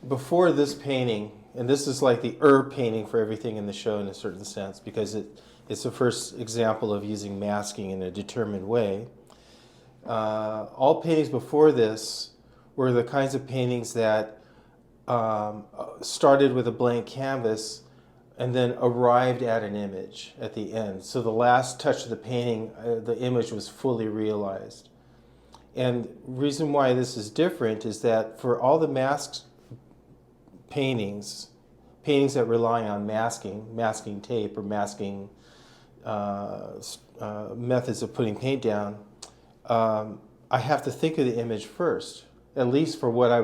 before this painting, and this is like the painting for everything in the show in a certain sense, because it's the first example of using masking in a determined way. All paintings before this were the kinds of paintings that started with a blank canvas and then arrived at an image at the end. So the last touch of the painting, the image was fully realized. And the reason why this is different is that for all the masked paintings that rely on masking tape or masking methods of putting paint down, I have to think of the image first, at least for what I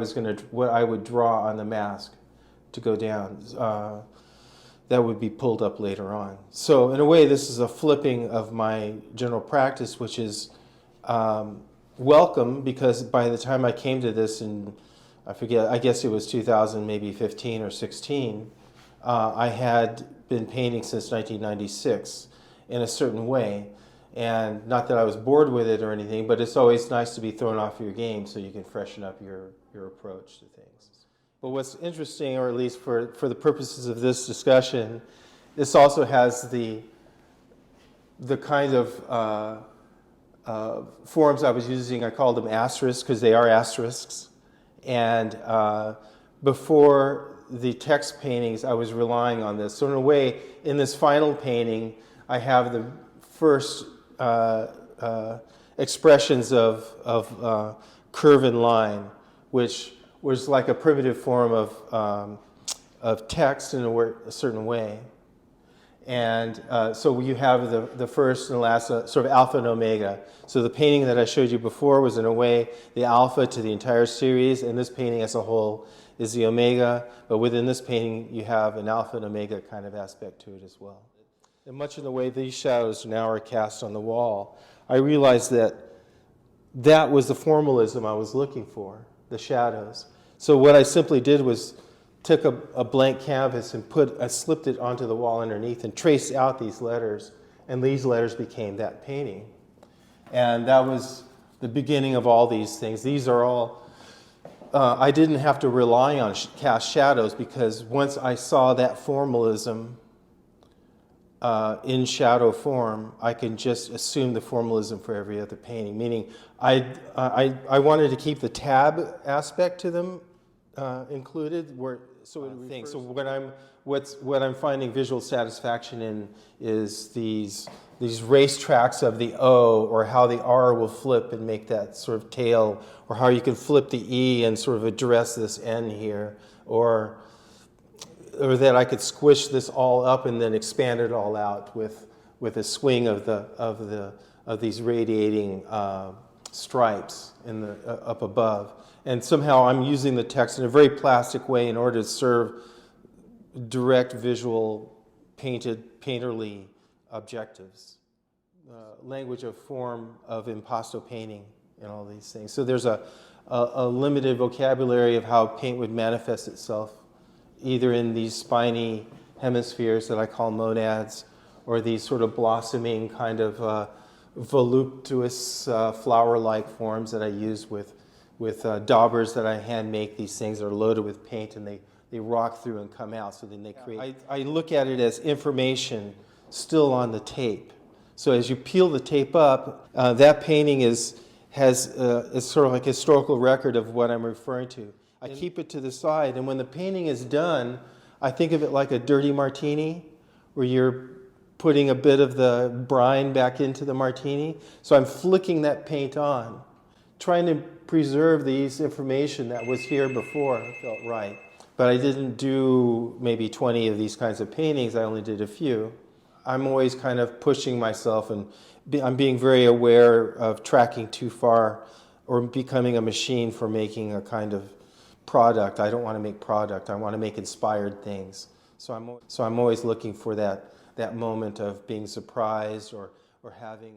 would draw on the mask to go down. That would be pulled up later on. So in a way, this is a flipping of my general practice, which is welcome, because by the time I came to this in, I guess it was 2000, maybe 15 or 16, I had been painting since 1996 in a certain way. And not that I was bored with it or anything, but it's always nice to be thrown off your game so you can freshen up your approach to things. But what's interesting, or at least for the purposes of this discussion, this also has the kind of forms I was using. I called them asterisks because they are asterisks. And before the text paintings, I was relying on this. So in a way, in this final painting, I have the first expressions of curve and line, which was like a primitive form of text in a certain way. And so you have the first and last sort of alpha and omega. So the painting that I showed you before was in a way the alpha to the entire series, and this painting as a whole is the omega, but within this painting you have an alpha and omega kind of aspect to it as well. And much in the way these shadows now are cast on the wall, I realized that was the formalism I was looking for, the shadows. So what I simply did was took a blank canvas and I slipped it onto the wall underneath and traced out these letters, and these letters became that painting. And that was the beginning of all these things. These are all, I didn't have to rely on cast shadows, because once I saw that formalism in shadow form, I can just assume the formalism for every other painting. Meaning, I wanted to keep the tab aspect to them included. So what I'm finding visual satisfaction in is these racetracks of the O, or how the R will flip and make that sort of tail, or how you can flip the E and sort of address this N here, or that I could squish this all up and then expand it all out with a swing of these radiating stripes up above. And somehow I'm using the text in a very plastic way in order to serve direct visual painterly objectives. Language of form of impasto painting and all these things. So there's a limited vocabulary of how paint would manifest itself, either in these spiny hemispheres that I call monads, or these sort of blossoming kind of voluptuous flower-like forms that I use with daubers that I hand make. These things that are loaded with paint, and they rock through and come out, so then they create. I look at it as information still on the tape. So as you peel the tape up, that painting is sort of like a historical record of what I'm referring to. I keep it to the side, and when the painting is done, I think of it like a dirty martini, where you're putting a bit of the brine back into the martini. So I'm flicking that paint on, trying to preserve these information that was here before. It felt right. But I didn't do maybe 20 of these kinds of paintings. I only did a few. I'm always kind of pushing myself, and I'm being very aware of tracking too far or becoming a machine for making a kind of product. I don't want to make product. I want to make inspired things. So I'm always looking for that moment of being surprised or having